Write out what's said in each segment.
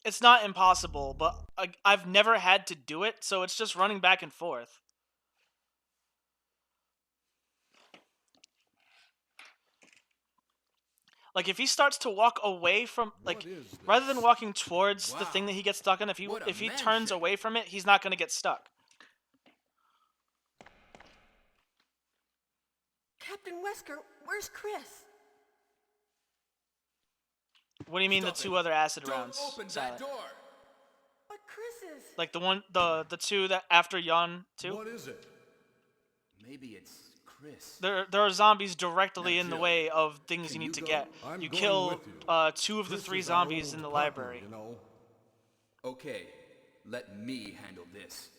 It's not impossible, but I've never had to do it, so it's just running back and forth. Like, if he starts to walk away from, like, rather than walking towards the thing that he gets stuck in, if he turns away from it, he's not going to get stuck. Captain Wesker, where's Chris? What do you mean the two other acid Don't rounds? open Silent. that door. But Chris is... Like the two that after Yon 2? What is it? Maybe it's Chris. There are zombies directly Now, in the Jill, way of things you can need you to go? get. I'm You going kill with you. 2 of the Chris 3 is our zombies in the old partner, library. you know. Okay, let me handle this.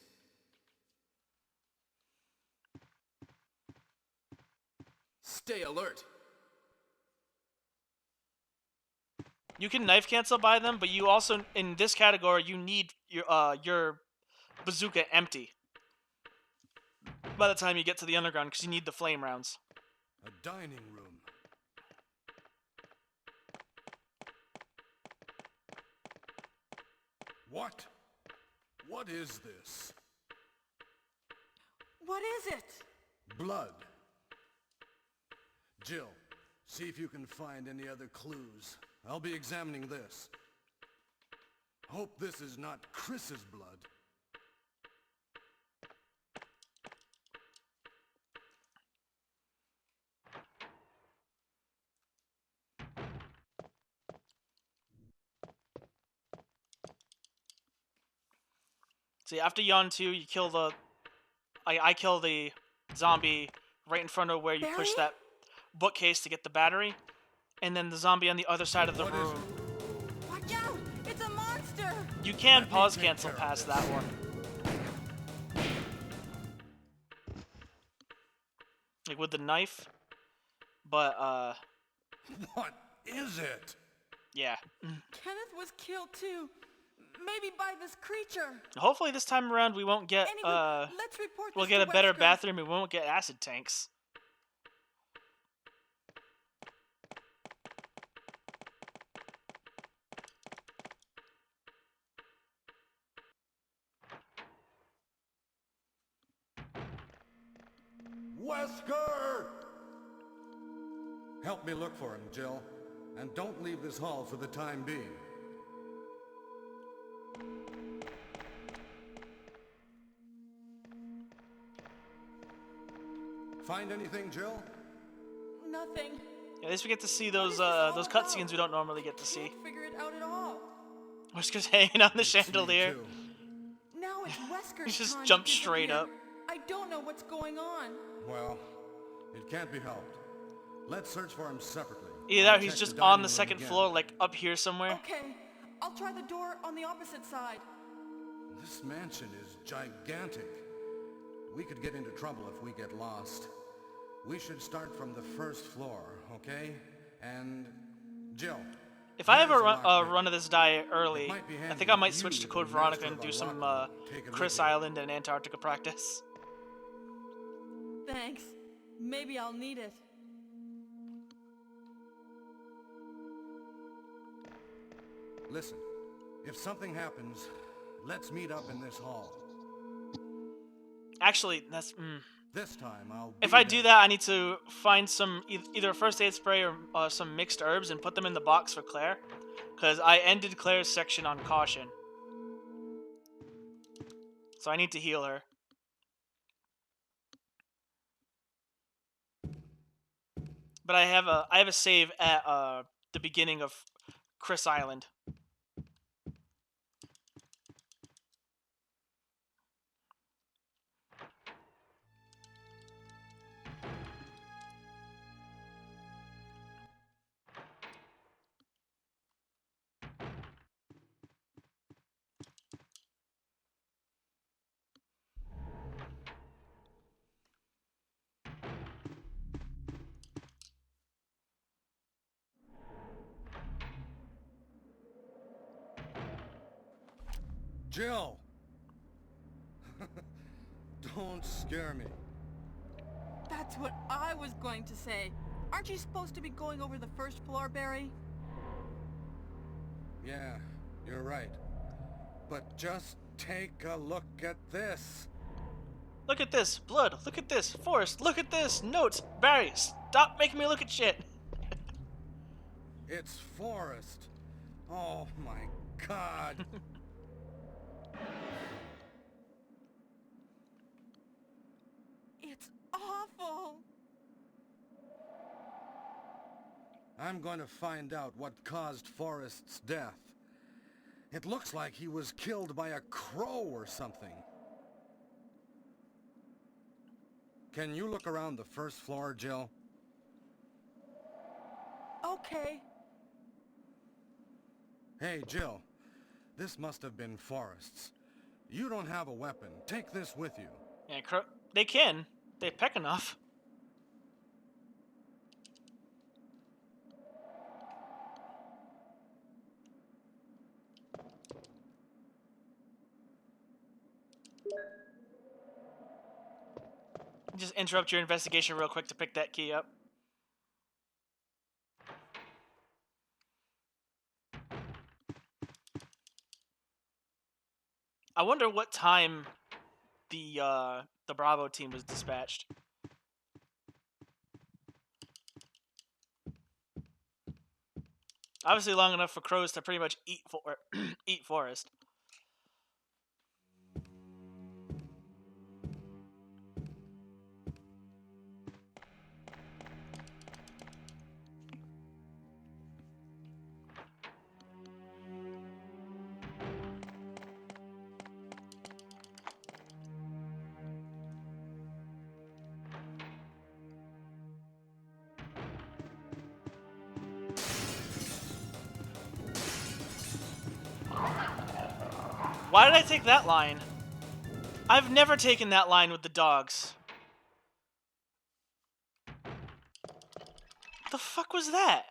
Stay alert. You can knife cancel by them, but you also, in this category, you need your bazooka empty by the time you get to the underground, because you need the flame rounds. A dining room. What? What is this? What is it? Blood. Jill, see if you can find any other clues. I'll be examining this. Hope this is not Chris's blood. See, after Yon 2, you kill the... I kill the zombie right in front of where you push Barry? that bookcase to get the battery, and then the zombie on the other side of the What is room. Watch out! It's a monster! You can Let me pause take cancel care of past this. that one. Like with the knife. But, What is it? yeah. Kenneth was killed too. Maybe by this creature. Hopefully this time around we won't get, Anyway, let's report we'll this get to a better Wesker. bathroom, we won't get acid tanks. Wesker! Help me look for him, Jill. And don't leave this hall for the time being. Find anything, Jill? Nothing. At least we get to see What those is this all cutscenes about? we don't normally get to see. Can't figure it out at all. Whisker's hanging on the It's me, chandelier. too. Now it's Wesker's He just time jumped to straight disappear. up. I don't know what's going on. Well, it can't be helped. Let's search for him separately. Either I'll that or he's check just the on dining the room second again. floor, like up here somewhere. Okay, I'll try the door on the opposite side. This mansion is gigantic. We could get into trouble if we get lost. We should start from the first floor, okay? And Jill. If I have a here's run, lockpick. run of this die early, It might be I handy think I if might you, switch to the Code master Veronica of and our do some lockpick, take it Chris with you. Island and Antarctica practice. Thanks. Maybe I'll need it. Listen, if something happens, let's meet up in this hall. Actually, that's... This time I'll If be I do there. that, I need to find some either a first aid spray or some mixed herbs and put them in the box for Claire, because I ended Claire's section on caution, so I need to heal her. But I have a save at the beginning of Chris Island. Jill! Don't scare me. That's what I was going to say. Aren't you supposed to be going over the first floor, Barry? Yeah, you're right. But just take a look at this. Look at this. Blood. Look at this. Forest. Look at this. Notes. Barry, stop making me look at shit. It's Forrest. Oh my god. It's awful. I'm going to find out what caused Forrest's death. It looks like he was killed by a crow or something. Can you look around the first floor, Jill? Okay. Hey, Jill. This must have been Forrest's. You don't have a weapon. Take this with you. Yeah, they can. They peck enough. Just interrupt your investigation real quick to pick that key up. I wonder what time the Bravo team was dispatched. Obviously long enough for crows to pretty much eat Forest. Why did I take that line? I've never taken that line with the dogs. The fuck was that?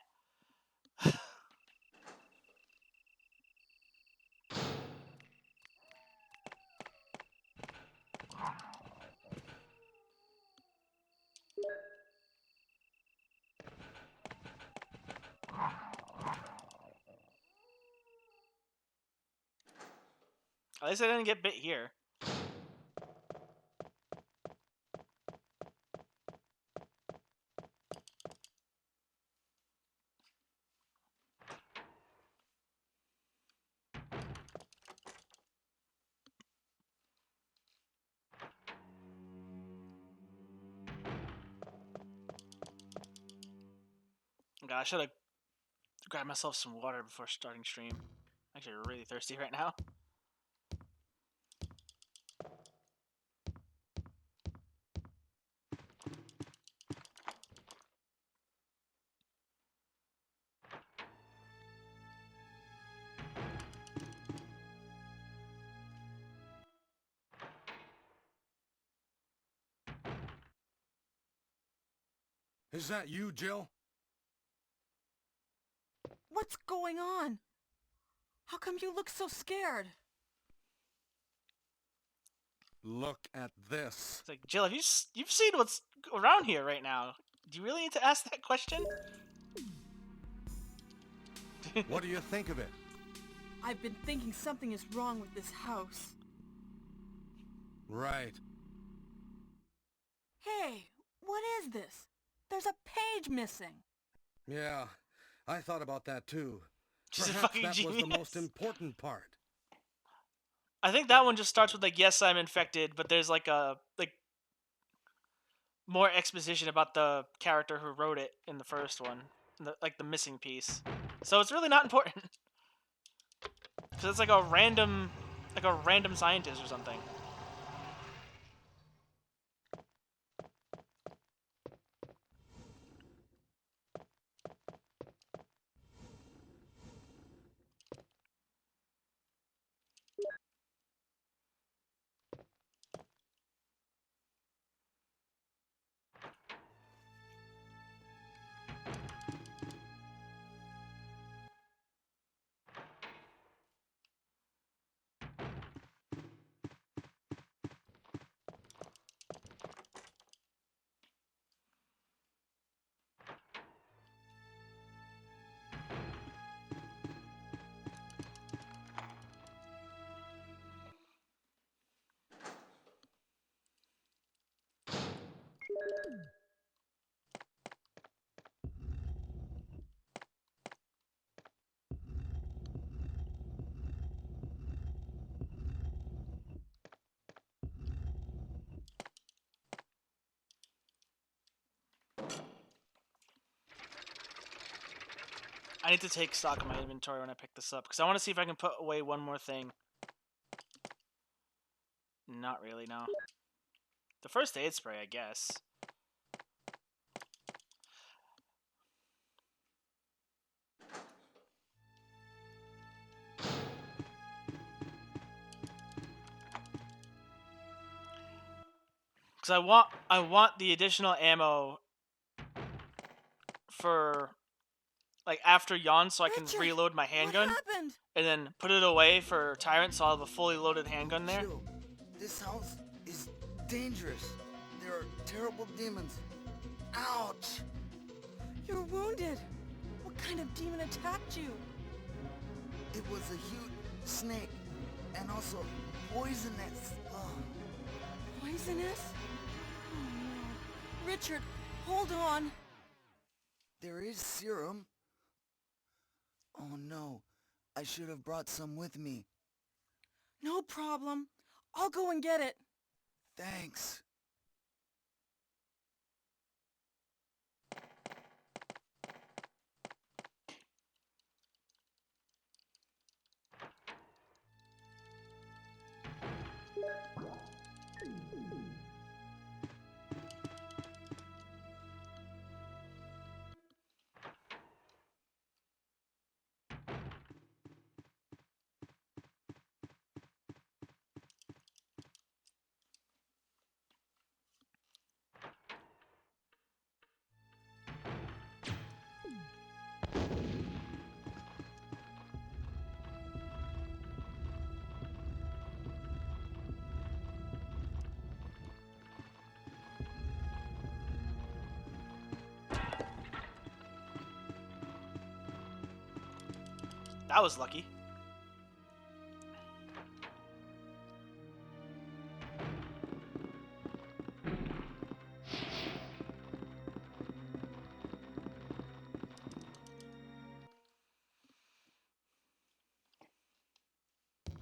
At least I didn't get bit here. God, I should have grabbed myself some water before starting stream. I'm actually really thirsty right now. Is that you, Jill? What's going on? How come you look so scared? Look at this. It's like, Jill, have you've seen what's around here right now? Do you really need to ask that question? What do you think of it? I've been thinking something is wrong with this house. Right. Hey, what is this? There's a page missing. Yeah, I thought about that too. She's a Perhaps fucking that was the genius. most important part. I think that one just starts with like, yes, I'm infected, but there's like more exposition about the character who wrote it in the first one, like the missing piece. So it's really not important because it's like a random scientist or something. I need to take stock of my inventory when I pick this up, because I want to see if I can put away one more thing. Not really, no. The first aid spray, I guess. Because I want the additional ammo for, like, after Yawn, so I can Richard, reload my handgun. What happened? And then put it away for Tyrant, so I'll have a fully loaded handgun there. Jill, this house is dangerous. There are terrible demons. Ouch! You're wounded. What kind of demon attacked you? It was a huge snake, and also poisonous. Oh, Poisonous? Oh no. Richard, hold on. there is serum. Oh no, I should have brought some with me. No problem. I'll go and get it. Thanks. That was lucky.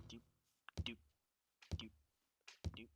Doop, doop, doop, doop, doop.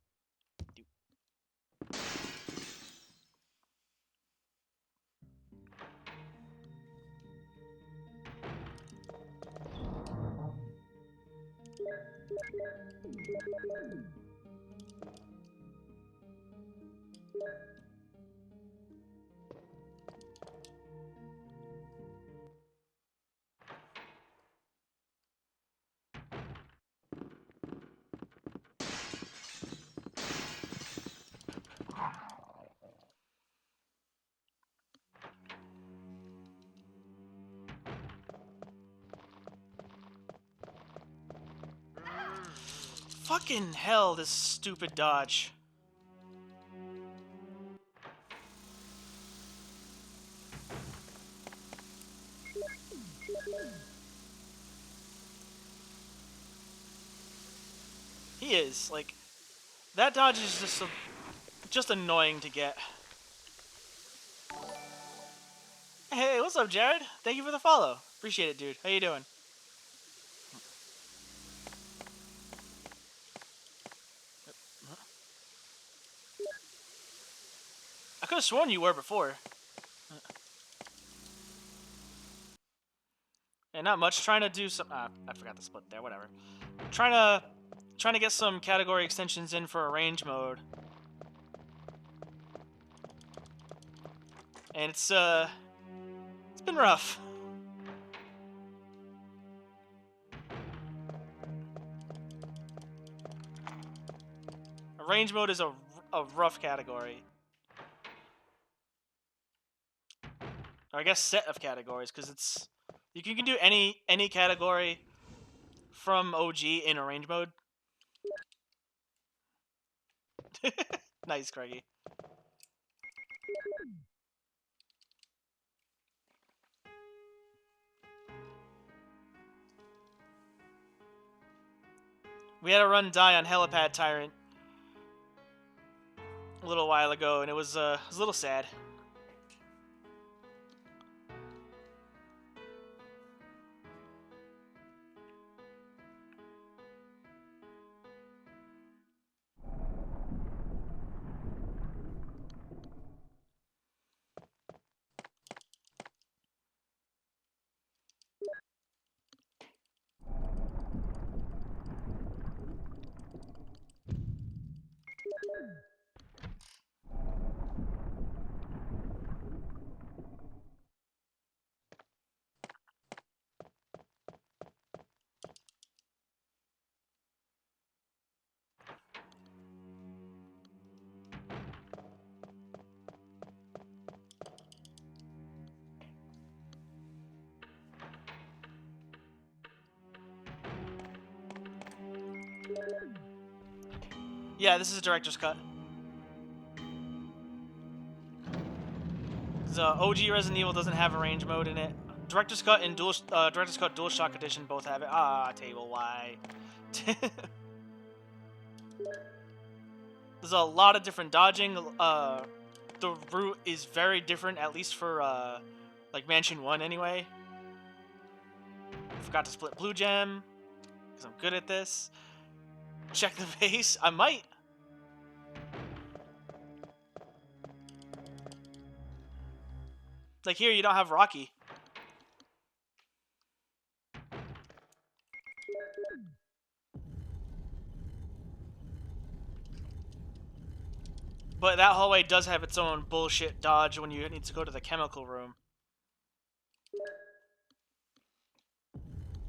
Fucking hell, this stupid dodge. He is, like, that dodge is just annoying to get. Hey, what's up, Jared? Thank you for the follow. Appreciate it, dude. How you doing? I could have sworn you were before. And not much. Trying to do some. I forgot the split there. Whatever. Trying to get some category extensions in for arrange mode. And it's been rough. Arrange mode is a rough category. Or I guess set of categories, because it's you can do any category from OG in arrange mode. Nice, Craigie. We had a run die on Helipad Tyrant a little while ago, and it was a little sad. Yeah, this is a director's cut. The OG Resident Evil doesn't have a range mode in it. Director's Cut and Director's Cut DualShock Edition both have it. Ah, table, why? There's a lot of different dodging. The route is very different, at least for like Mansion 1 anyway. Forgot to split Blue Gem, because I'm good at this. Check the base. I might. Like here, you don't have Rocky. But that hallway does have its own bullshit dodge when you need to go to the chemical room.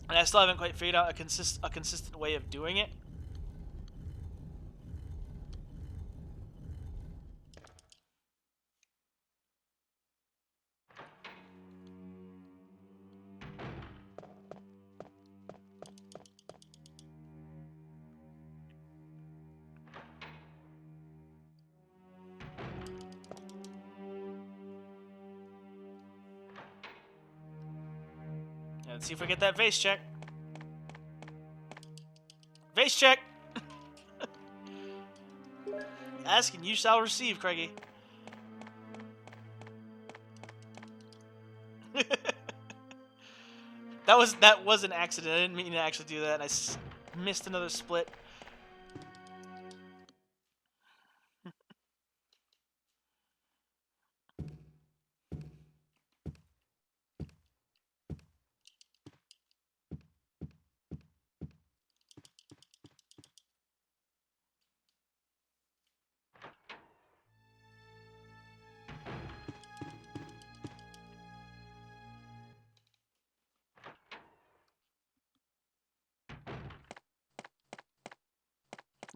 And I still haven't quite figured out a consistent way of doing it. Let's see if we get that vase check. Vase check! Ask and you shall receive, Craigie. that was an accident. I didn't mean to actually do that. I missed another split.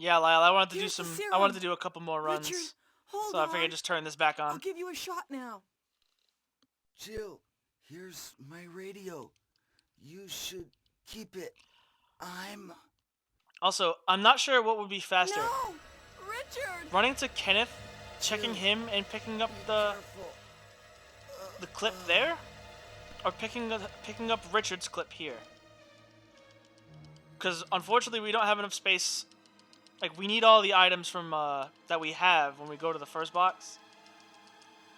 Yeah, Lyle, I wanted to Here's do the some. serum. I wanted to do a couple more runs, Richard, hold so I on. figured I'd just turn this back I'll on. give you a shot now. Jill, here's my radio. You should keep it. Also, I'm not sure what would be faster: No! Richard! running to Kenneth, checking him, and picking up the clip there, or picking up Richard's clip here. Because unfortunately, we don't have enough space. Like, we need all the items from that we have when we go to the first box,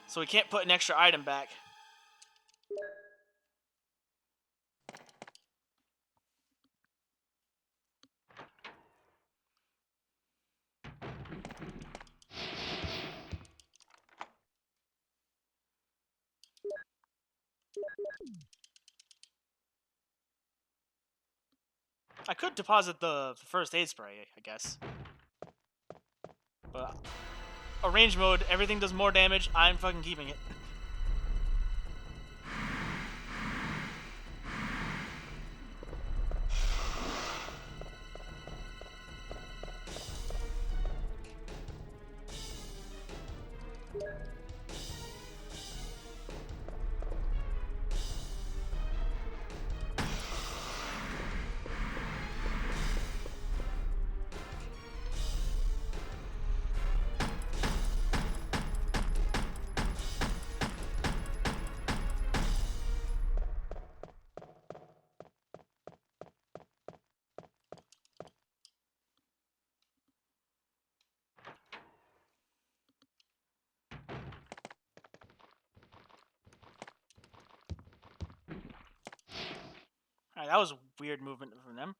so we can't put an extra item back. I could deposit the first aid spray, I guess. But a range mode, everything does more damage. I'm fucking keeping it. Alright, that was a weird movement from them.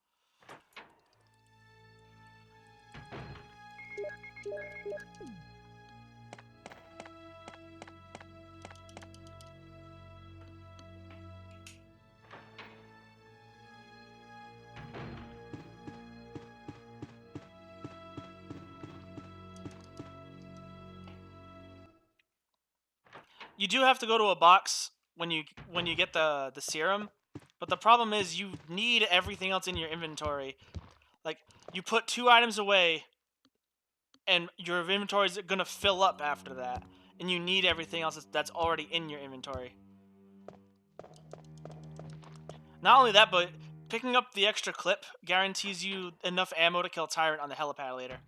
You do have to go to a box when you get the serum, but the problem is you need everything else in your inventory. Like, you put 2 items away, and your inventory is gonna fill up after that, and you need everything else that's already in your inventory. Not only that, but picking up the extra clip guarantees you enough ammo to kill Tyrant on the helipad later.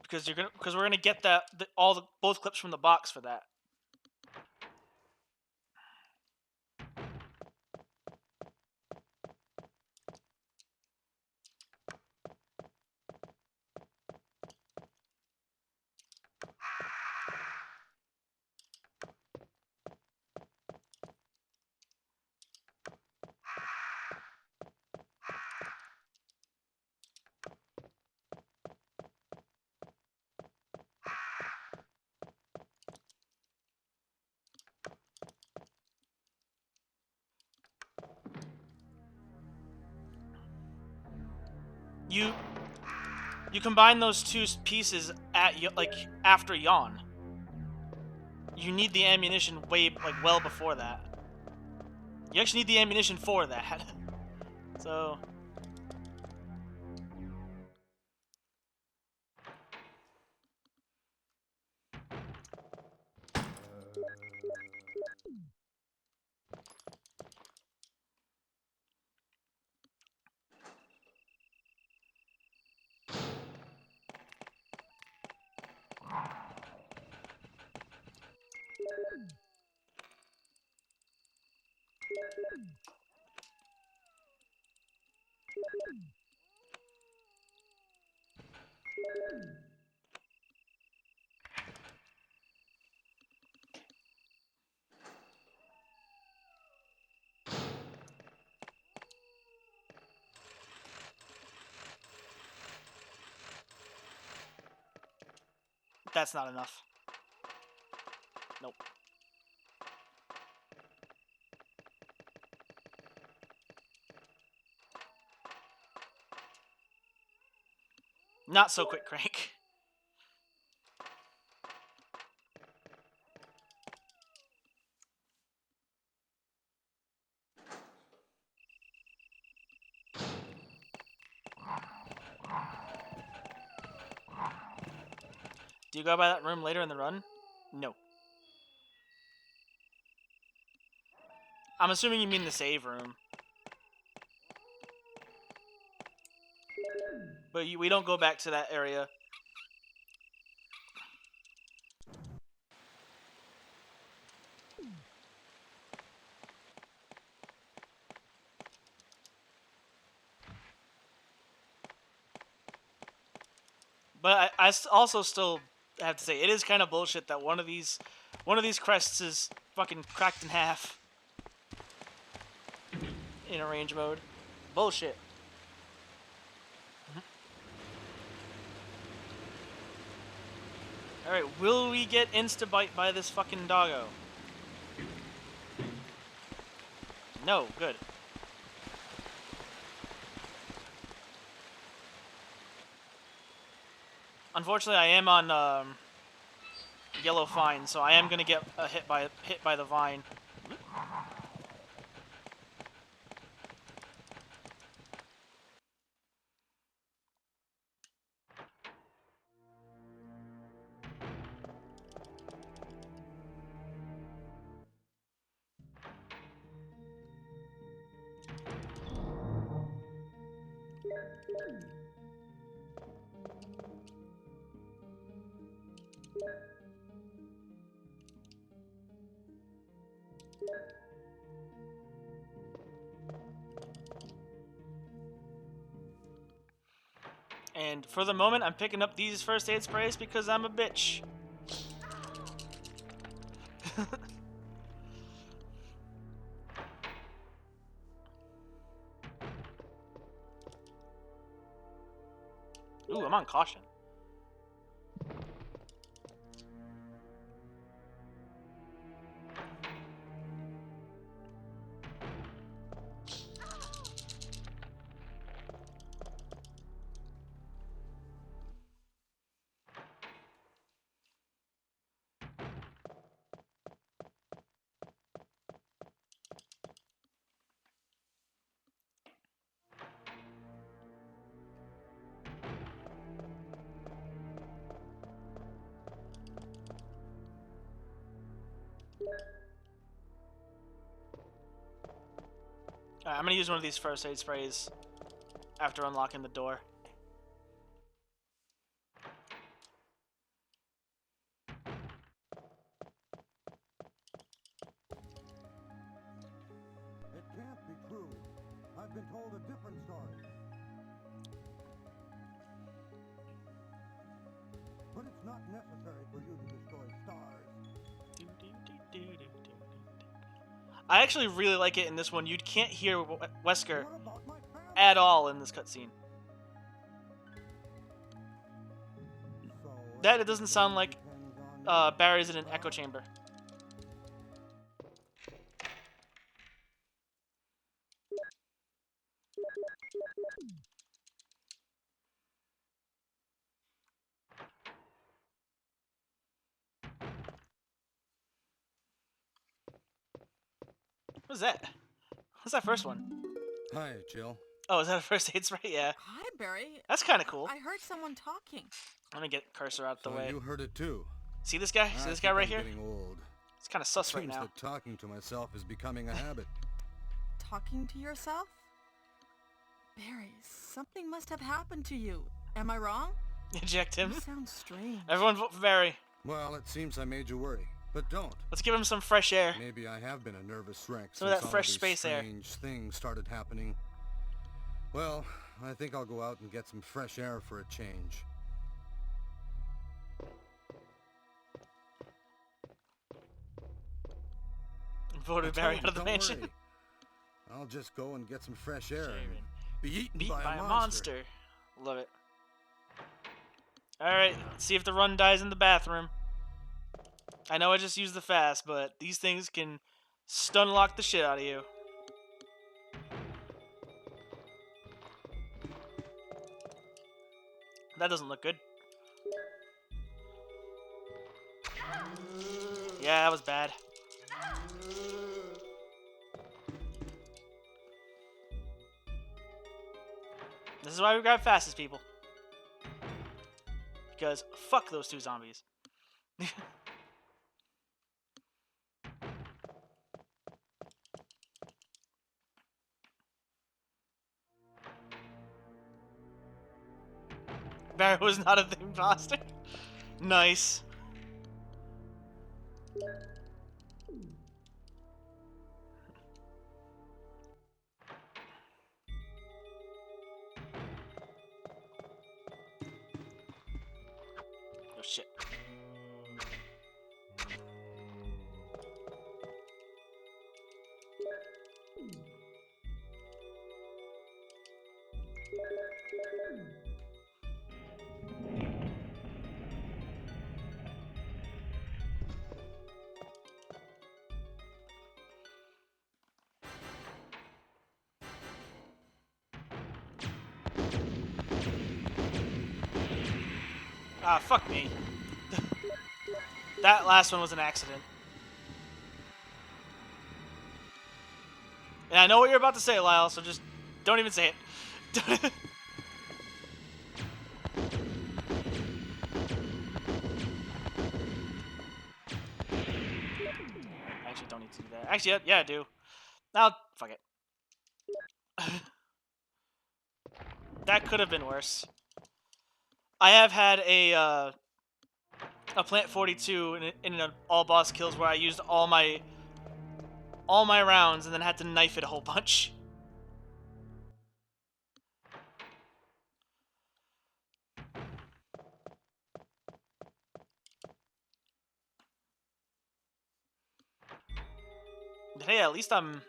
Because we're gonna get both clips from the box for that. You combine those two pieces after Yawn. You need the ammunition well before that. You actually need the ammunition for that. So that's not enough. Nope. Not so quick, Crank. Do you go by that room later in the run? No. I'm assuming you mean the save room. But we don't go back to that area. But I also still have to say, it is kind of bullshit that one of these crests is fucking cracked in half in arrange mode. Bullshit. Alright, will we get insta-bite by this fucking doggo? No, good. Unfortunately, I am on yellow vine, so I am gonna get hit by the vine. And for the moment, I'm picking up these first aid sprays because I'm a bitch. Ooh, I'm on caution. Alright, I'm gonna use one of these first aid sprays after unlocking the door. It can't be true. I've been told a different story. But it's not necessary for you to destroy stars. I actually really like it in this one. You can't hear Wesker What about my family? at all in this cutscene. So, That it doesn't sound like depends on you. Barry's in an echo chamber. What's that? What's that first one? Hi, Jill. Oh, is that a first aid spray? Yeah. Hi, Barry. That's kind of cool. I heard someone talking. Let me get cursor out the So way. you heard it too. See this guy? See I this guy think right I'm here? Getting old. It's kind of sus right Seems now. that talking to myself is becoming a habit. Talking to yourself? Barry, something must have happened to you. Am I wrong? Eject him. You sound strange. Everyone vote for Barry. Well, it seems I made you worry, but don't. Let's give him some fresh air. Maybe I have been a nervous wreck Some of since that all fresh these space air. strange things started happening. Well, I think I'll go out and get some fresh air for a change. Voted I Barry told out of the you, don't mansion. worry. I'll just go and get some fresh air and Sharon. be eaten Beat by, by a a monster. monster. Love it. Alright, let's see if the run dies in the bathroom. I know I just used the fast, but these things can stun lock the shit out of you. That doesn't look good. Yeah, that was bad. This is why we grab fastest people. Because fuck those two zombies. Barry was not a imposter. Nice. Oh shit. Ah, fuck me. That last one was an accident. And I know what you're about to say, Lyle, so just don't even say it. Actually, don't need to do that. Actually, yeah, I do. Now, fuck it. That could have been worse. I have had a Plant 42 in an all boss kills where I used all my rounds and then had to knife it a whole bunch. But hey, at least I'm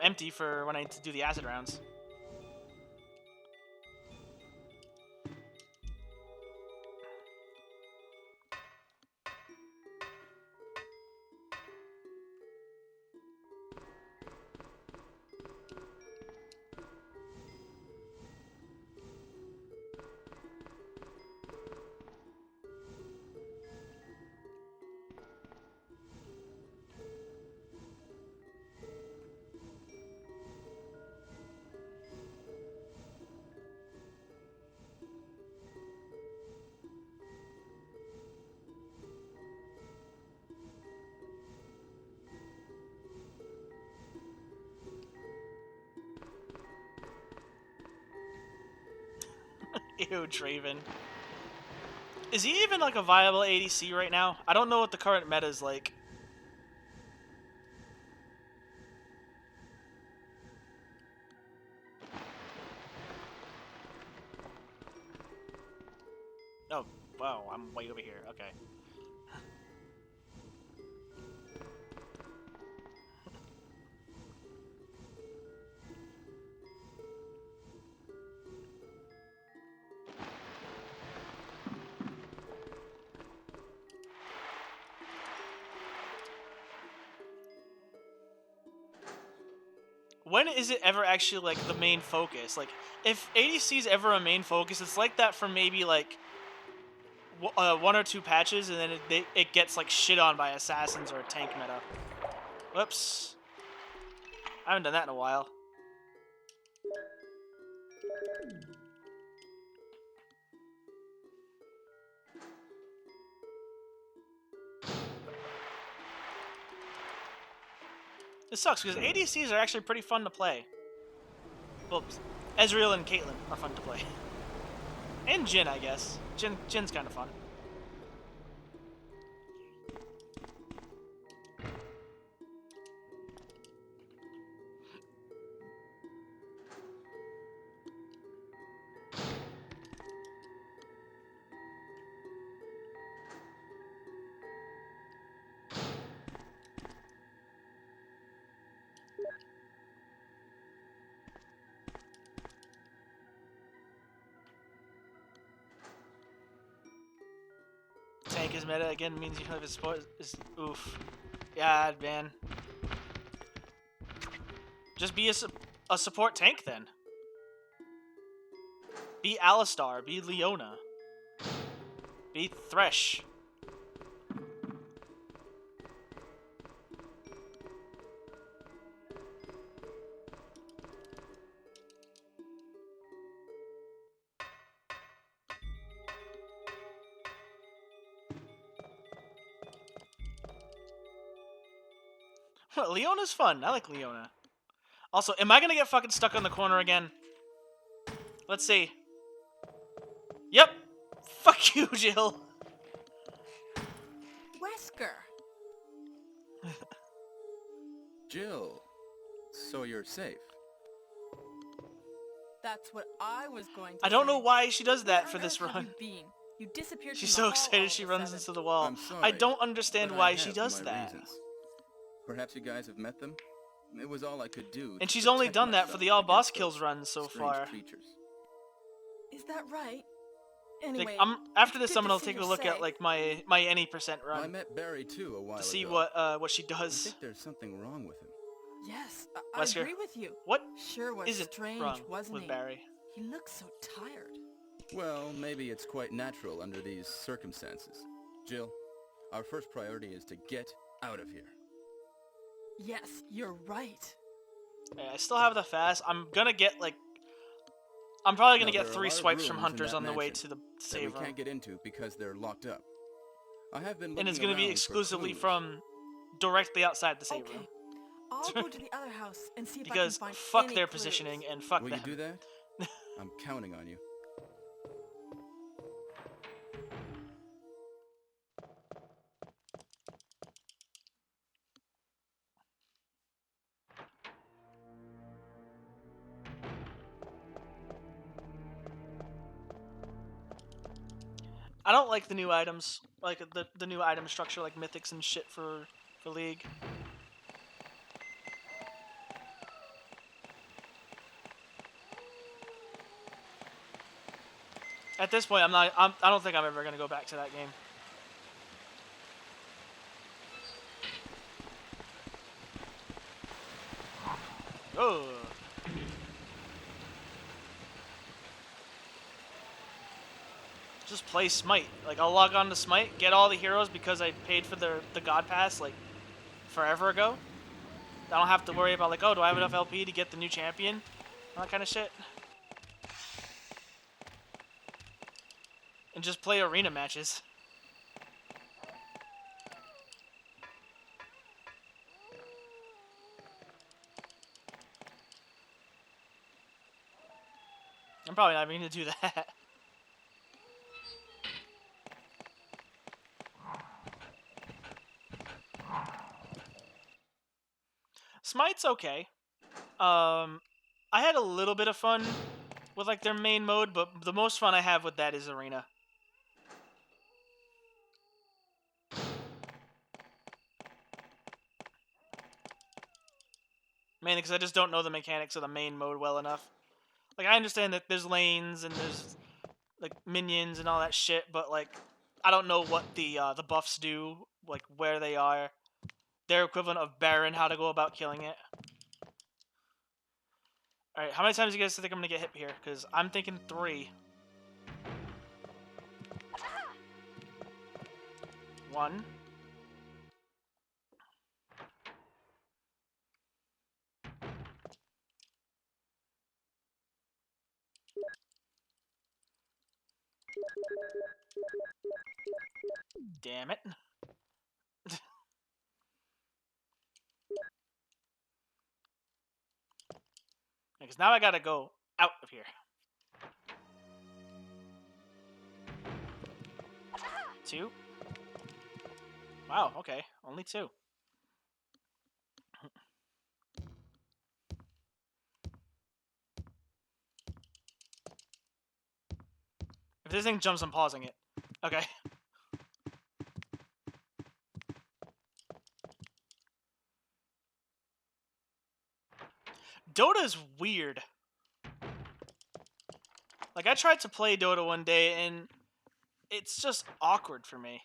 empty for when I need to do the acid rounds. Ew, Draven. Is he even like a viable ADC right now? I don't know what the current meta is like. Oh, wow, I'm way over here. Okay. When is it ever actually like the main focus? Like, if ADC is ever a main focus, it's like that for maybe like one or two patches, and then it gets like shit on by assassins or tank meta. Whoops. I haven't done that in a while. This sucks because ADCs are actually pretty fun to play. Well, Ezreal and Caitlyn are fun to play. And Jin, I guess. Jin's kind of fun. Tank is meta again means you have his support is oof. Yeah, man. Just be a support tank then. Be Alistar, be Leona. Be Thresh. Leona's fun. I like Leona. Also, am I gonna get fucking stuck on the corner again? Let's see. Yep. Fuck you, Jill. Wesker. Jill, so you're safe. That's what I was going to I don't say. know why she does that Where for on this earth have run. you been? You disappeared She's from so the hall all excited of she a runs sudden. into the wall. I'm sorry, I don't understand but why I she have does my that. reasons. Perhaps you guys have met them? It was all I could do. And to she's only protect done that for myself the all boss against kills those run so strange far. creatures. Is that right? Anyway, Like, after it's this, good I'm to gonna see take a you're look at safe. like my any percent I run met Barry too a while to see ago. what she I does. think there's something wrong with him. Yes, I Wesker, agree with you. what Sure was isn't strange, wrong wasn't with he? Barry? He looks so tired. Well, maybe it's quite natural under these circumstances. Jill, our first priority is to get out of here. Yes, you're right. Yeah, I still have the fast. I'm probably gonna Now, get there are a 3 lot of swipes from rooms in hunters that on the way mansion to the that we save room. can't get into because they're locked up. I have been looking And it's gonna be around for exclusively clues. from directly outside the save Okay, room. I'll go to the other house and see if Because I can find fuck any their clues. positioning and fuck Will them. you do that? I'm counting on you. I don't like the new items, like the new item structure, like mythics and shit for League. At this point, I don't think I'm ever gonna go back to that game. Oh. Just play Smite. Like, I'll log on to Smite, get all the heroes because I paid for the God Pass, like, forever ago. I don't have to worry about, like, oh, do I have enough LP to get the new champion? All that kind of shit. And just play arena matches. I'm probably not even going to do that. Smite's okay. I had a little bit of fun with like their main mode, but the most fun I have with that is Arena. Mainly because I just don't know the mechanics of the main mode well enough. Like, I understand that there's lanes and there's like minions and all that shit, but like I don't know what the buffs do, like where they are, their equivalent of Baron, how to go about killing it. All right, how many times do you guys think I'm gonna get hit here? Because I'm thinking 3. 1. Damn it. Because now I gotta go out of here. 2. Wow, okay. Only 2. If this thing jumps, I'm pausing it. Okay. Dota's weird. Like, I tried to play Dota one day, and it's just awkward for me.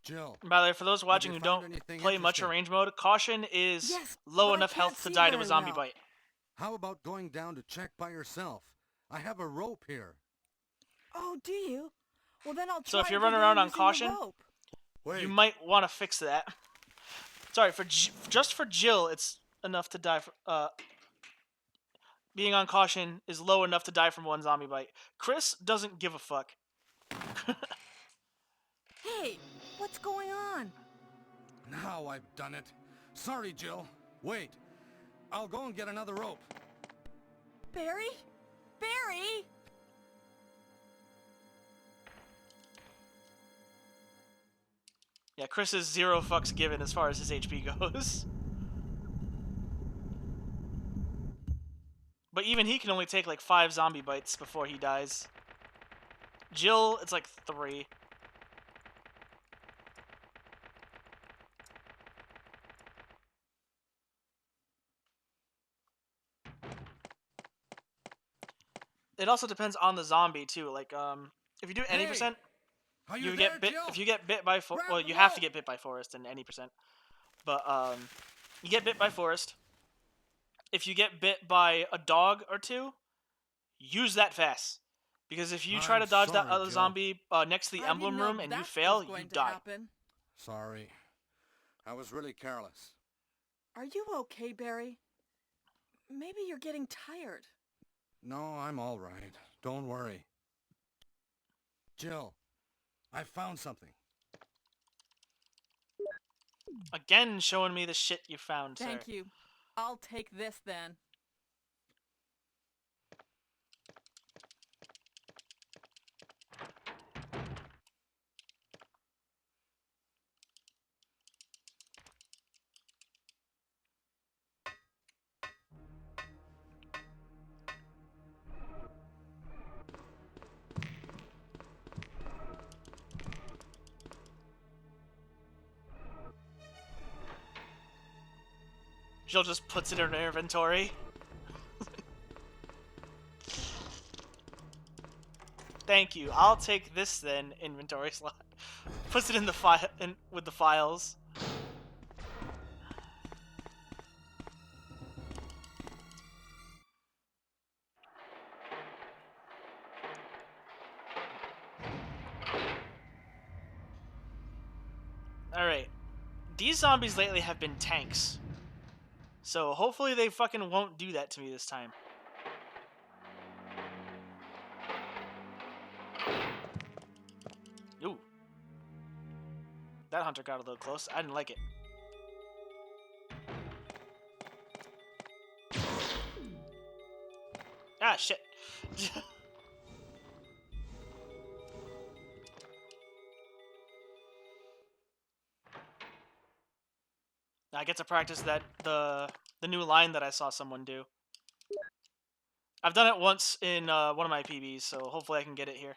Jill, And by the way, for those watching you who found don't anything play much interesting? arrange mode, caution is Yes, low but I enough can't health to see die to a very zombie well. bite. how about going down to check by yourself? I have a rope here. Oh, do you? Well, then I'll try So if to you're go running down around on using the caution, rope. Wait, you might want to fix that. Sorry, just for Jill, it's enough to die. Being on caution is low enough to die from 1 zombie bite. Chris doesn't give a fuck. Hey, what's going on? now I've done it. Sorry, Jill. Wait, I'll go and get another rope. Barry? Barry? Yeah, Chris is 0 fucks given as far as his HP goes. But even he can only take like 5 zombie bites before he dies. Jill, it's like 3. It also depends on the zombie too. Like, if you do any Hey, percent, Are you you get there, bit. Jill? If you get bit by Grab well, the you have to rope. get bit by forest in any percent. But you get bit by forest. If you get bit by a dog or 2, use that fast. Because if you try I'm to dodge that sorry, other Jill. zombie next to the I emblem didn't know room and you that fail, was going you to die. happen. Sorry. I was really careless. Are you okay, Barry? Maybe you're getting tired. No, I'm all right. Don't worry. Jill, I found something. Again, showing me the shit you found, sir. Thank you. I'll take this then. Jill just puts it in her inventory. Thank you. I'll take this then. Inventory slot. Puts it in the file with the files. All right. These zombies lately have been tanks. So hopefully they fucking won't do that to me this time. Ooh. That hunter got a little close. I didn't like it. Ah, shit. I get to practice that the new line that I saw someone do. I've done it once in one of my PBs, so hopefully I can get it here.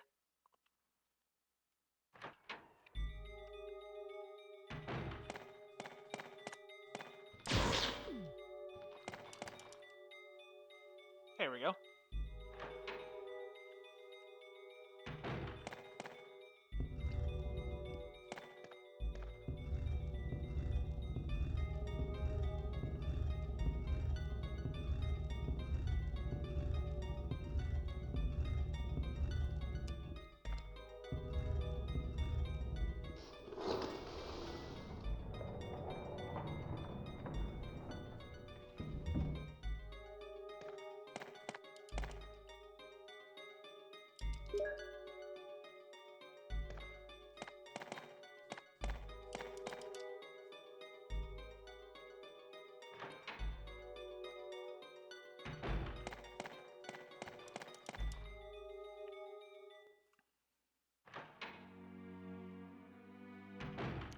There we go.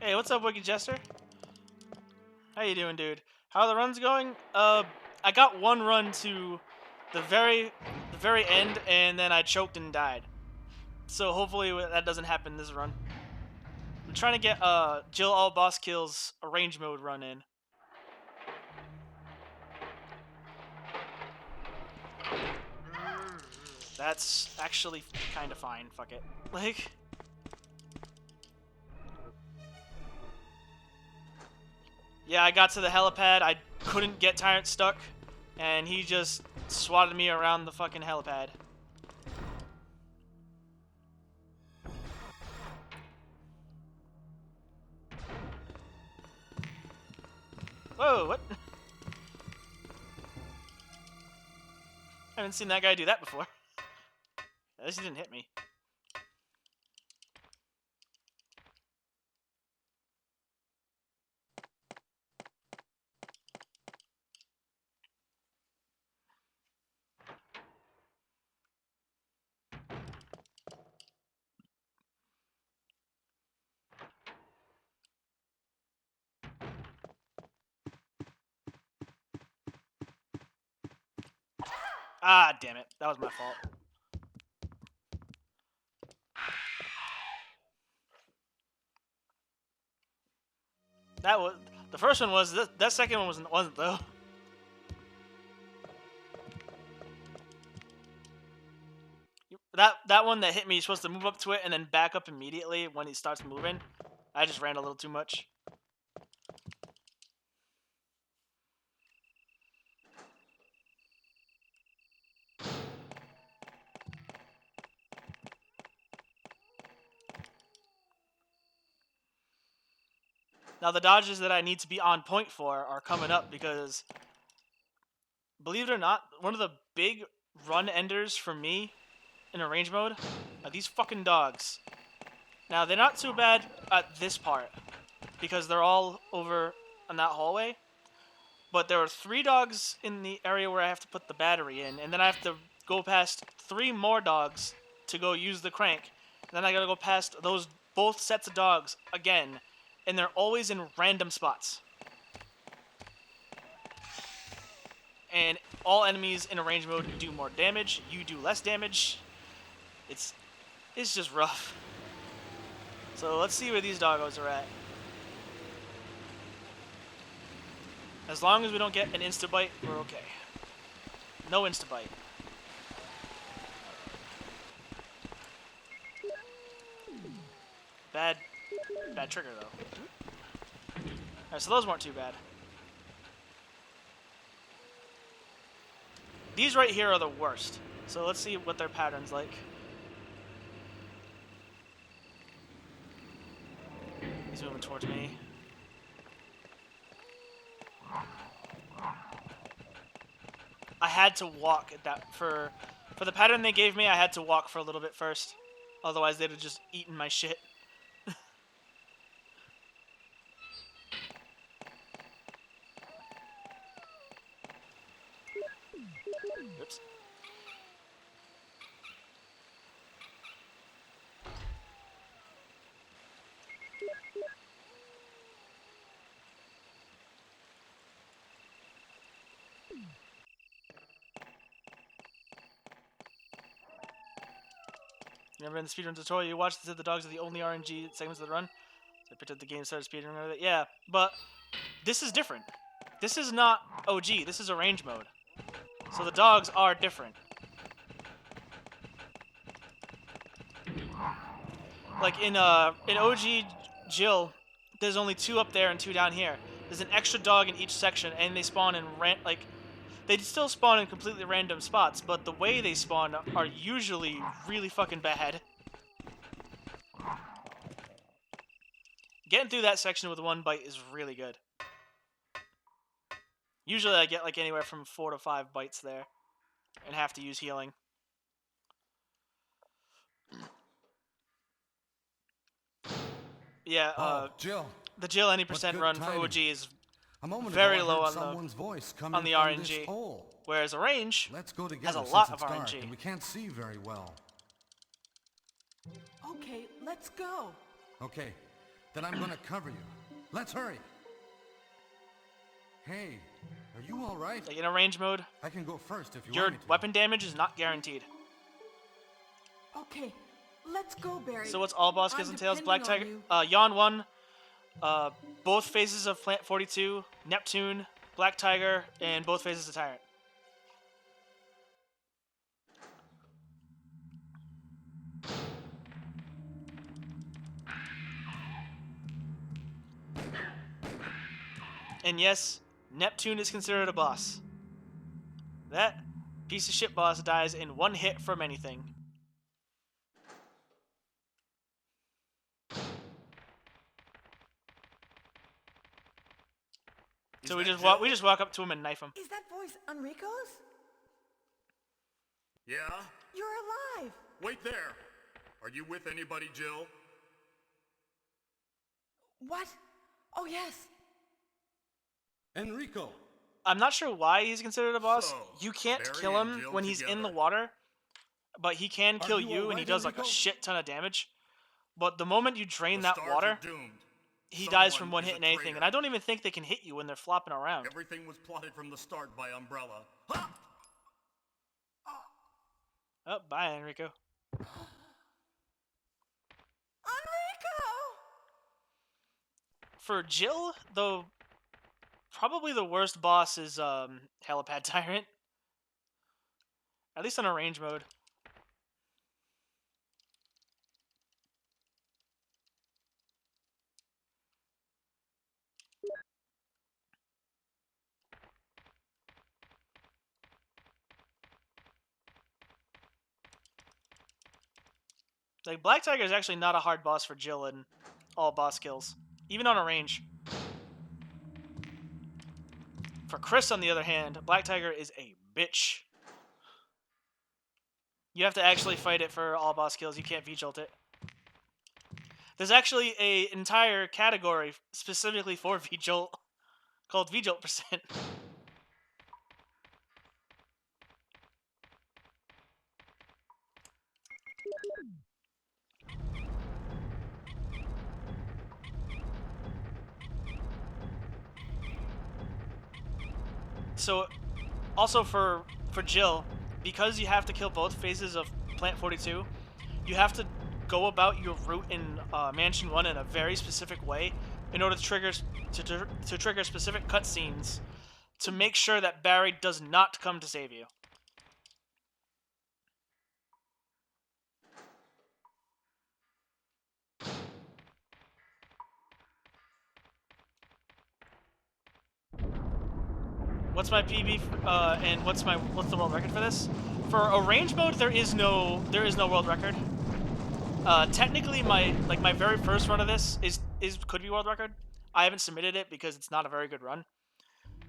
Hey, what's up, Wicked Jester? How you doing, dude? How are the runs going? I got one run to the very end, and then I choked and died. So hopefully that doesn't happen this run. I'm trying to get Jill all boss kills arrange mode run in. That's actually kind of fine. Fuck it. Like. Yeah, I got to the helipad. I couldn't get Tyrant stuck, and he just swatted me around the fucking helipad. Whoa, what? I haven't seen that guy do that before. At least he didn't hit me. Ah, damn it. That was my fault. That was... The first one was... That second one wasn't though. That one that hit me, you're supposed to move up to it and then back up immediately when he starts moving. I just ran a little too much. Now the dodges that I need to be on point for are coming up because, believe it or not, one of the big run enders for me in arrange mode are these fucking dogs. Now they're not too bad at this part because they're all over in that hallway, but there are 3 dogs in the area where I have to put the battery in, and then I have to go past 3 more dogs to go use the crank. And then I gotta go past those both sets of dogs again, and they're always in random spots. And all enemies in arrange mode do more damage. You do less damage. It's just rough. So let's see where these doggos are at. As long as we don't get an insta-bite, we're okay. No insta-bite. Bad trigger, though. Alright, so those weren't too bad. These right here are the worst. So let's see what their pattern's like. He's moving towards me. I had to walk at that for the pattern they gave me. I had to walk for a little bit first, otherwise they'd have just eaten my shit. Oops. Remember in the speedrun tutorial you watched, said the dogs are the only RNG segments of the run? So I picked up the game, started speedrunning with it. Yeah, but this is different. This is not OG, this is arrange mode. So the dogs are different. Like in OG Jill, there's only 2 up there and 2 down here. There's an extra dog in each section, and they spawn in they still spawn in completely random spots, but the way they spawn are usually really fucking bad. Getting through that section with 1 bite is really good. Usually I get like anywhere from 4 to 5 bites there, and have to use healing. Yeah, Jill. the Jill any percent run for OG is very low on the RNG, whereas Arrange Let's go has a together lot since of it's dark RNG. and we can't see very well. Okay, let's go. Okay, then I'm gonna cover you. Let's hurry. Hey, are you all right? Like in Arrange mode, I can go first if you your want me to. weapon damage is not guaranteed. Okay, let's go, Barry. So what's all boss kills I'm entails? Black Tiger, depending on you. Yawn 1, both phases of Plant 42, Neptune, Black Tiger, and both phases of Tyrant. And yes, Neptune is considered a boss. That piece of shit boss dies in 1 hit from anything. So we just walk up to him and knife him. Is that voice Enrico's? Yeah? You're alive. Wait there! Are you with anybody, Jill? What? Oh, yes. Enrico. I'm not sure why he's considered a boss. So, You can't Barry kill and him Jill when he's in the together. water, but he can kill you you, and he alright, does like a Enrico? shit ton of damage. But the moment you drain The that stars water, are doomed. he dies Someone from 1 is hit a and anything. traitor. And I don't even think they can hit you when they're flopping around. Everything was plotted from the start by Umbrella. Ha! Oh, bye, Enrico. Enrico! For Jill, though, probably the worst boss is Helipad Tyrant. At least on Arrange mode. Like, Black Tiger is actually not a hard boss for Jill in all boss kills, even on Arrange. For Chris, on the other hand, Black Tiger is a bitch. You have to actually fight it for all boss kills. You can't V-jolt it. There's actually an entire category specifically for V-jolt called V-jolt percent. So, also for Jill, because you have to kill both phases of Plant 42, you have to go about your route in Mansion 1 in a very specific way in order to trigger specific cutscenes to make sure that Barry does not come to save you. What's my PB and what's the world record for this? For Arrange mode, there is no world record. Technically, my very first run of this could be world record. I haven't submitted it because it's not a very good run.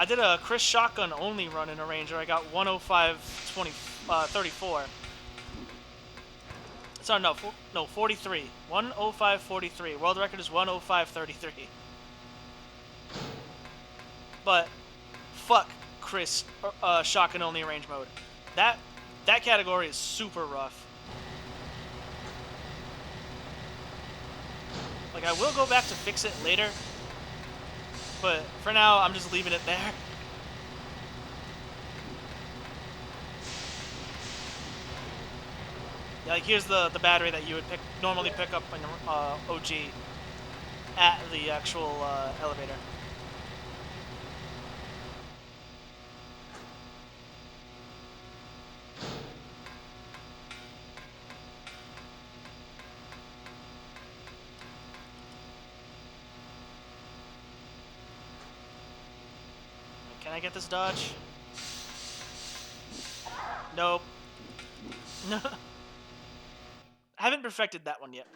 I did a Chris shotgun only run in a ranger. I got 105.34. Sorry, no, 43. 105.43. World record is 105.33. But fuck Chris shotgun only range mode. That category is super rough. Like, I will go back to fix it later, but for now I'm just leaving it there. Yeah, like here's the battery that you would normally pick up on your OG at the actual elevator. Can I get this dodge? Nope. No. I haven't perfected that one yet.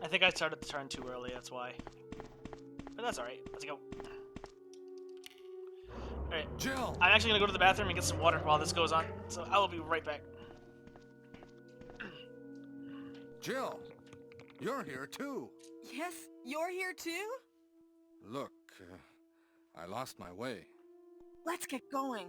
I think I started the turn too early, that's why. But that's alright. Let's go. Alright. Jill! I'm actually gonna go to the bathroom and get some water while this goes on. So I will be right back. Jill! You're here too! Yes, you're here too? Look, I lost my way. Let's get going.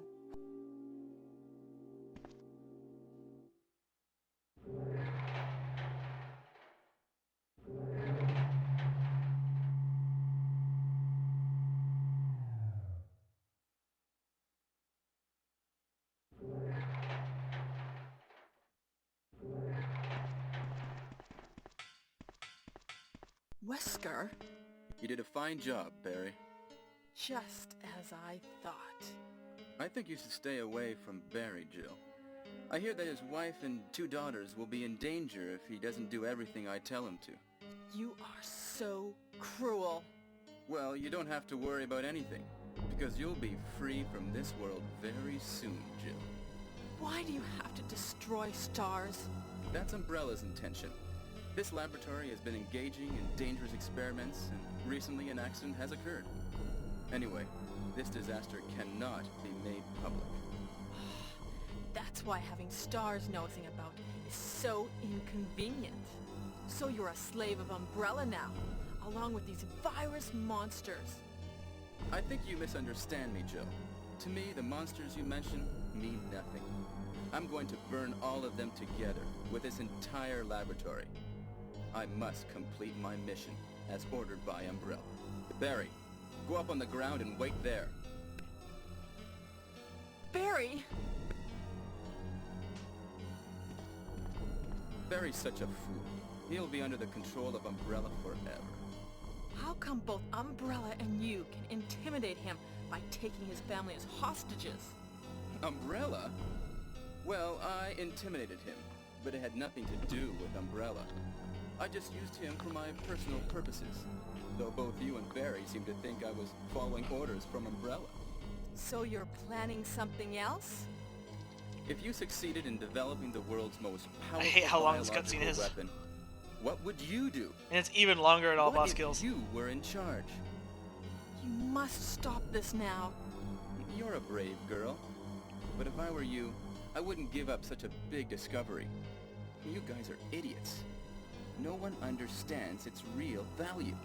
Wesker? You did a fine job, Barry. Just as I thought. I think you should stay away from Barry, Jill. I hear that his wife and 2 daughters will be in danger if he doesn't do everything I tell him to. You are so cruel. Well, you don't have to worry about anything, because you'll be free from this world very soon, Jill. Why do you have to destroy stars? That's Umbrella's intention. This laboratory has been engaging in dangerous experiments, and recently an accident has occurred. Anyway, this disaster cannot be made public. That's why having stars nosing about is so inconvenient. So you're a slave of Umbrella now, along with these virus monsters. I think you misunderstand me, Jill. To me, the monsters you mention mean nothing. I'm going to burn all of them together with this entire laboratory. I must complete my mission, as ordered by Umbrella. Barry, go up on the ground and wait there. Barry! Barry's such a fool. He'll be under the control of Umbrella forever. How come both Umbrella and you can intimidate him by taking his family as hostages? Umbrella? Well, I intimidated him, but it had nothing to do with Umbrella. I just used him for my personal purposes, though both you and Barry seem to think I was following orders from Umbrella. So you're planning something else? If you succeeded in developing the world's most powerful hate how long this cutscene biological is. weapon, what would you do? And it's even longer at all What boss if kills. you were in charge? You must stop this now. You're a brave girl. But if I were you, I wouldn't give up such a big discovery. You guys are idiots. No one understands its real value.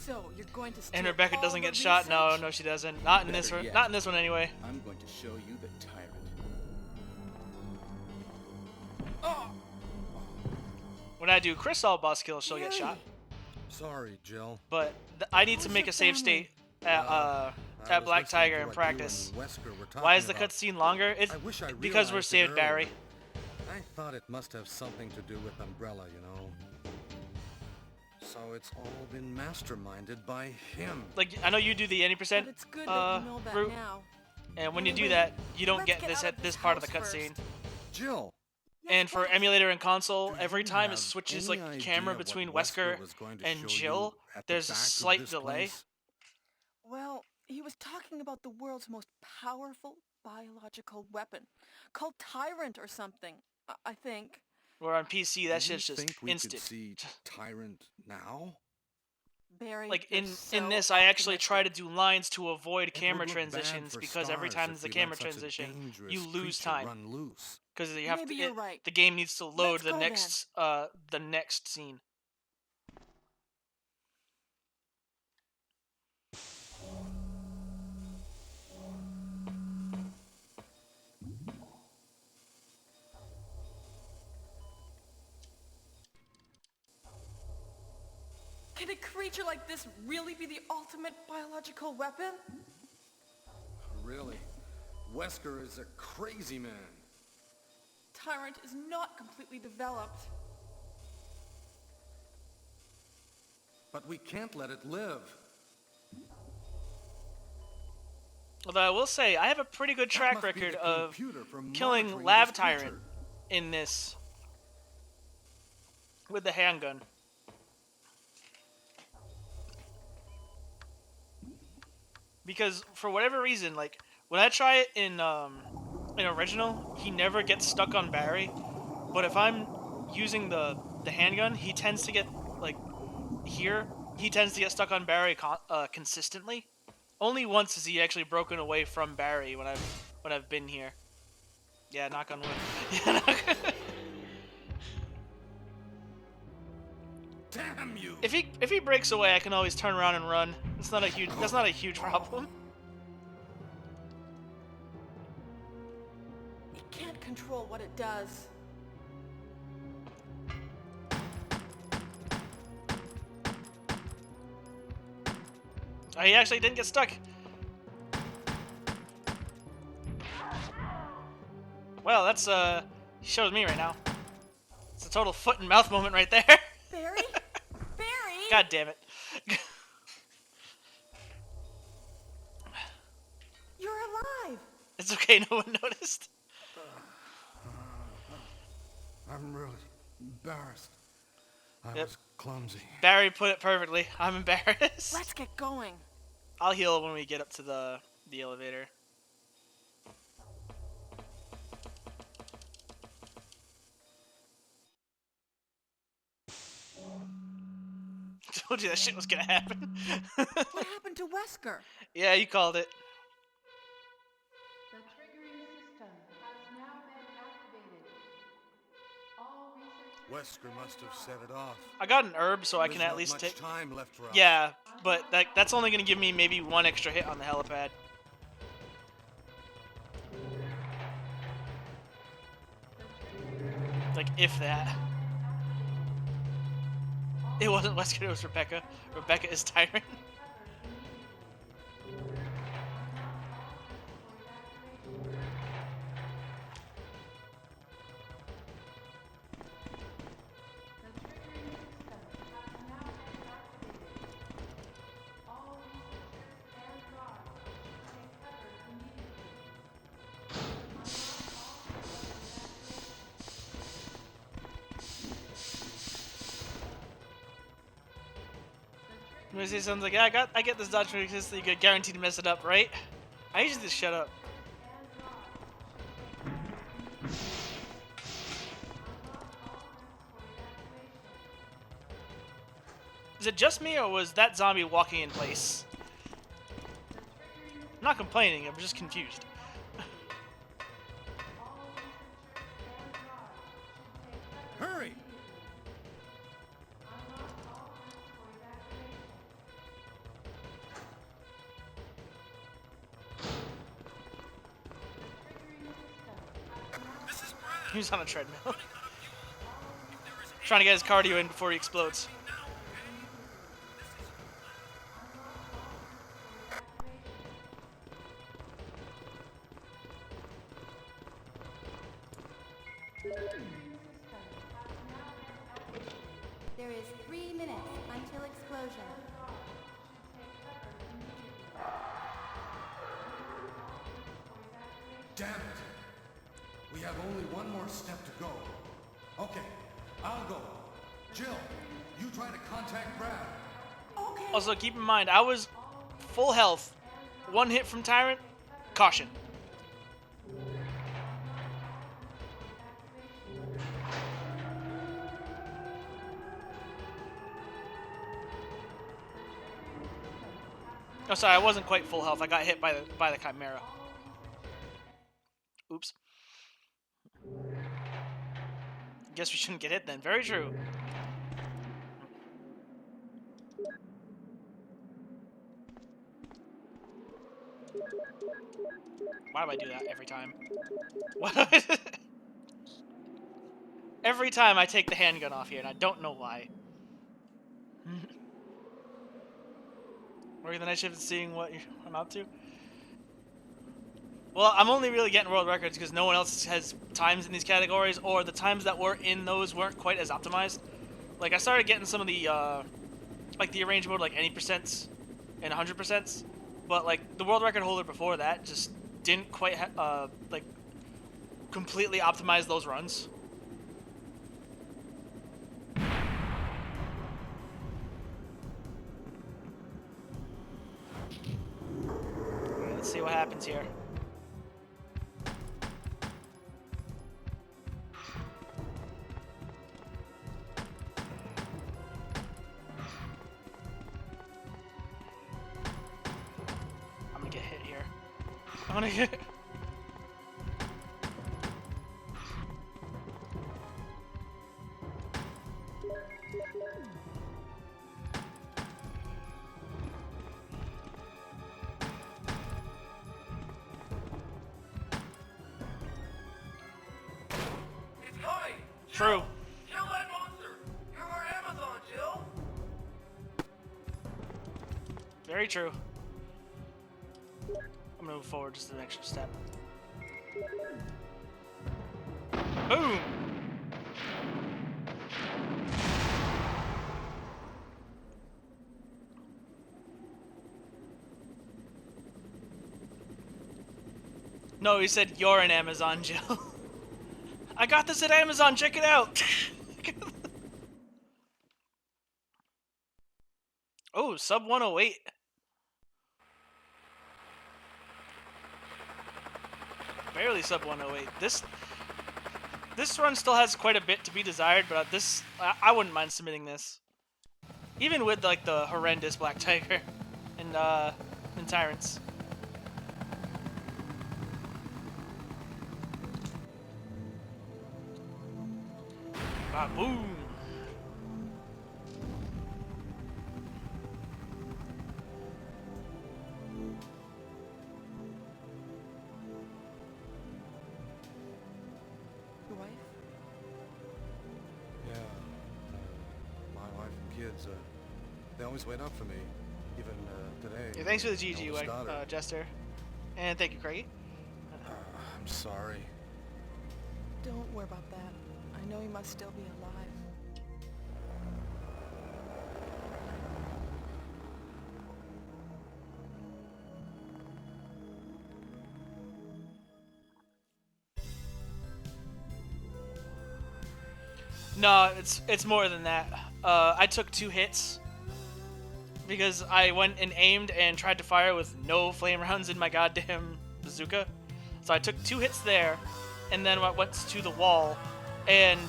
So you're going to steal And Rebecca all doesn't the get shot. No, research? no, she doesn't. Not in this. Better yet. Not in this one anyway. I'm going to show you the tyrant. When I do Crystal boss kills, she'll get Barry. shot. Sorry, Jill. But I need to How's make your a save family? state at I Black was listening Tiger to in what practice. you and Wesker were talking Why is the about. cutscene longer? It's I wish I because we're realized it saved earlier. Barry. I thought it must have something to do with Umbrella, you know. So it's all been masterminded by him. Like, I know you do the any But percent it's good that you know that route, now. and when you do Anyway, that, you don't let's get get this out of at this this part of the house cutscene. first. Jill! Yes, And for boss. emulator and console, Do every you time it have switches any like camera idea between what Wesker Wesker was going to and show Jill. you at the There's a back of slight this delay. place? Well, he was talking about the world's most powerful biological weapon, called Tyrant or something, I think. Where on PC, that Do you shit's just think we instant. could see Tyrant now? Barry, Like you're in so this, I actually try to optimistic. do lines to avoid It camera would look bad transitions for because every stars time if there's a we camera let such a transition, you dangerous lose creature time run loose. because you have Maybe to. you're right. The game needs to load Let's go then. the next scene. Can a creature like this really be the ultimate biological weapon? Really? Wesker is a crazy man. Tyrant is not completely developed. But we can't let it live. Although I will say, I have a pretty good That track must be record the of computer for killing monitoring Lab this Tyrant creature. in this with the handgun. Because for whatever reason, like when I try it in original, he never gets stuck on Barry. But if I'm using the handgun, he tends to get like here. He tends to get stuck on Barry consistently. Only once has he actually broken away from Barry when I've been here. Yeah, knock on wood. Yeah, Damn you! if he breaks away, I can always turn around and run. That's not a huge problem. It can't control what it does. Oh, he actually didn't get stuck. Well, that's he shows me right now. It's a total foot and mouth moment right there. Barry? Barry? God damn it. You're alive! It's okay, no one noticed. I'm really embarrassed. I Yep. was clumsy. Barry put it perfectly. I'm embarrassed. Let's get going. I'll heal when we get up to the elevator. Told you that shit was gonna happen. What happened to Wesker? Yeah, you called it. The triggering system has now been activated. All researchers... Wesker must have set it off. I got an herb, so I There's can at not least much take. time left for us. Yeah, but that's only gonna give me maybe one extra hit on the helipad. Like, if that. It wasn't Wesker, it was Rebecca. Rebecca is Tyrant. The triggering system has now been activated. All researchers and guards should take cover immediately. Unlock all When I say something like, yeah, I get this dodge trick, so you get guaranteed to mess it up, right? I usually just shut up. Is it just me, or was that zombie walking in place? I'm not complaining, I'm just confused. Hurry! He was on a treadmill. Trying to get his cardio in before he explodes. There is 3 minutes until explosion. Damn it! We have only one more step to go. Okay, I'll go. Jill, you try to contact Brad. Okay. Also, keep in mind, I was full health. One hit from Tyrant, caution. Oh, sorry, I wasn't quite full health. I got hit by the Chimera. Oops. Guess we shouldn't get hit then. Very true. Why do I do that every time? What? Every time I take the handgun off here, and I don't know why. Working the night shift and seeing what I'm up to. Well, I'm only really getting world records because no one else has times in these categories, or the times that were in those weren't quite as optimized. Like, I started getting some of the, like the arrange mode, like any percents and 100%, but like the world record holder before that just didn't quite, like, completely optimize those runs. Alright, let's see what happens here. I'm gonna get hit here. I'm gonna get... It's coming! True. Kill that monster! You're our Amazon, Jill! Very true. I'm gonna move forward just an extra step. Boom! No, he said you're an Amazon, Jill. I got this at Amazon, check it out! Oh, sub 108. Barely sub 108. This run still has quite a bit to be desired, but I wouldn't mind submitting this. Even with like the horrendous Black Tiger and Tyrants. Boom! Your wife? Yeah. My wife and kids, they always wait up for me. Even today. Yeah, thanks for the my GG, oldest daughter. Jester. And thank you, Craigie. I'm sorry. Don't worry about that. I know you must still be alive. No, it's more than that. I took 2 hits because I went and aimed and tried to fire with no flame rounds in my goddamn bazooka. So I took 2 hits there, and then I went to the wall, and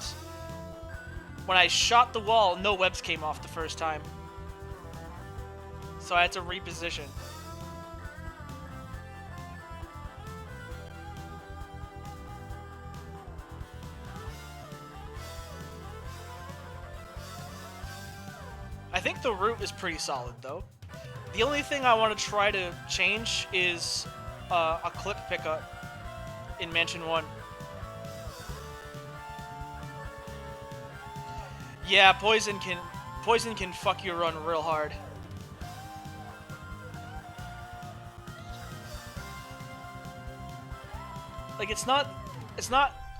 when I shot the wall, no webs came off the first time. So I had to reposition. I think the route is pretty solid, though. The only thing I want to try to change is a clip pickup in Mansion 1. Yeah, poison can fuck your run real hard. Like, it's not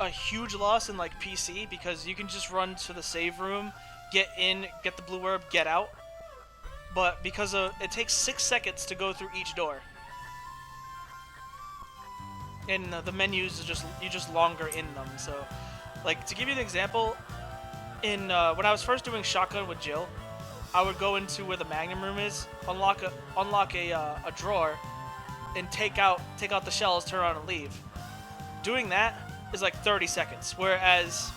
a huge loss in like PC because you can just run to the save room, get in, get the blue herb, get out. But because it takes 6 seconds to go through each door, and the menus are just longer in them. So, like, to give you an example, in when I was first doing shotgun with Jill, I would go into where the Magnum room is, unlock a drawer, and take out the shells, turn around, and leave. Doing that is like 30 seconds, whereas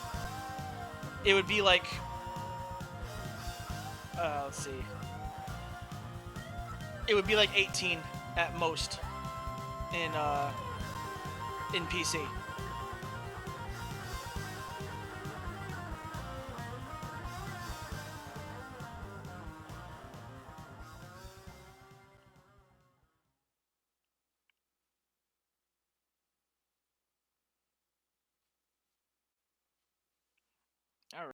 it would be like let's see. it would be like 18 at most in PC.